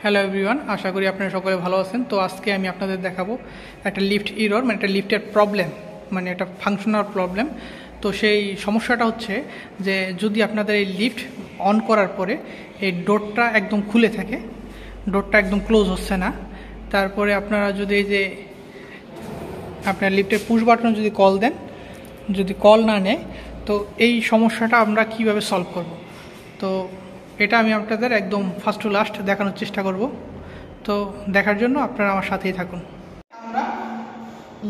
Hello everyone, আশা করি আপনারা সকলে ভালো আছেন। তো আজকে আমি আপনাদের দেখাবো একটা লিফট ইরর, মানে একটা লিফটের প্রবলেম, মানে একটা ফাংশনাল প্রবলেম। তো সেই সমস্যাটা হচ্ছে যে যদি আপনাদের এই লিফট অন করার পরে এই ডোরটা একদম খুলে থাকে, ডোরটা একদম ক্লোজ হচ্ছে না, তারপরে আপনারা যদি এই যে আপনার লিফটের পুশ বাটনে যদি কল দেন, যদি কল না নেয়, তো এই সমস্যাটা আমরা কিভাবে সলভ করব। তো এটা আমি আপনাদের একদম ফার্স্ট টু লাস্ট দেখানোর চেষ্টা করব। তো দেখার জন্য আপনারা আমার সাথেই থাকুন। আমরা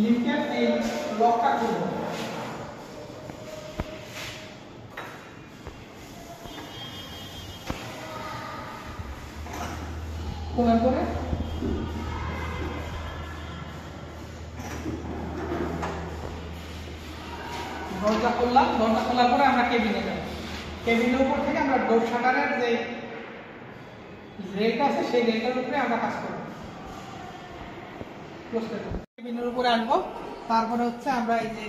লিফটের এই লকটা খুলব। খোলার পরে দরজা খুললাম, দরজা খোলার পরে আমরা কেবিনে যাব। কেবিনের উপর থেকে আমরা ডোর শাটারের যে রেলটা আছে সেই রেলটার উপরে আমরা কাজ করব। কেবিনের উপরে আসবো, তারপরে হচ্ছে আমরা এই যে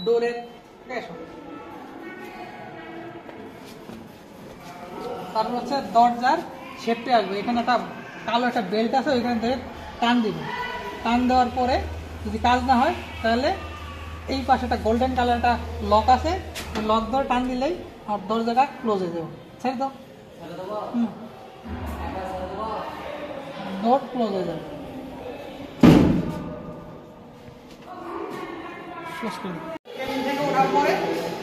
ডোরের তারপর হচ্ছে দরজার শেপটে আসবো। এখানে একটা কালো একটা বেল্ট আছে, ওইখান থেকে টান দিব। টান দেওয়ার পরে যদি কাজ না হয় তাহলে এই পাশে একটা গোল্ডেন কালার একটা লক আছে, ওই লক ধরে টান দিলেই আর দরজাটা ক্লোজ হয়ে যাবে। ছেড়ে দাও, ডোর ক্লোজ হয়ে যাবে। কেবিন থেকে ওঠার পরে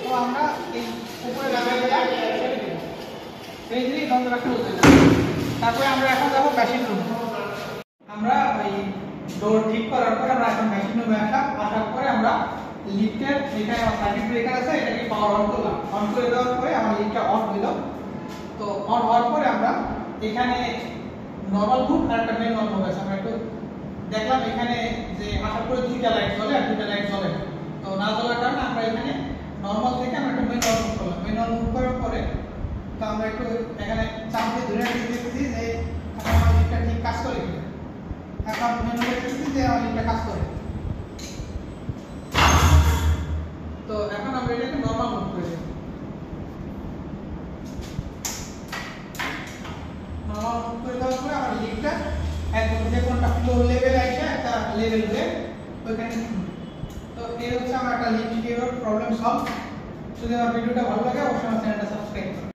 তো আমরা এই উপরে দরজাটা ক্লোজ হয়ে যাবে। তারপরে আমরা এখন যাবো মেশিন রুম। আমরা ওই ডোর ঠিক করার পরে আমরা এখন মেশিন রুমে আসার পরে আমরা লিফটের এখানে সার্কিট ব্রেকার আছে, এটাকে পাওয়ার অন করলাম। অন করে দেওয়ার পরে আমার লিফটটা অন হইল। তো অন হওয়ার পরে আমরা এখানে নরমাল বুট আর একটা মেন নরমাল আছে, আমরা একটু দেখলাম এখানে যে আসার পরে দুইটা লাইট জ্বলে আর দুইটা লাইট জ্বলে না। তো না জ্বলার কারণে আমরা এখানে নরমাল থেকে আমরা একটা মেন নরমাল করলাম। মেন নরমাল করার পরে তো আমরা একটু এখানে চাপ দিয়ে ধরে দেখতেছি যে আমার লিফটটা ঠিক কাজ করে কিনা। এখন মেন দেখতেছি যে আমার লিফটটা কাজ করে। তো এখন আমরা এটাকে নরমাল মুভ করে দেব। নরমাল মুভ করে দেওয়ার পরে আমার লিফটটা একদম যে কোনটা ফ্লোর লেভেল আছে একটা লেভেল হয়ে ওইখানে। তো এই হচ্ছে আমার একটা লিফট ইরর প্রবলেম সলভ। যদি আমার ভিডিওটা ভালো লাগে অবশ্যই আমার চ্যানেলটা সাবস্ক্রাইব করুন।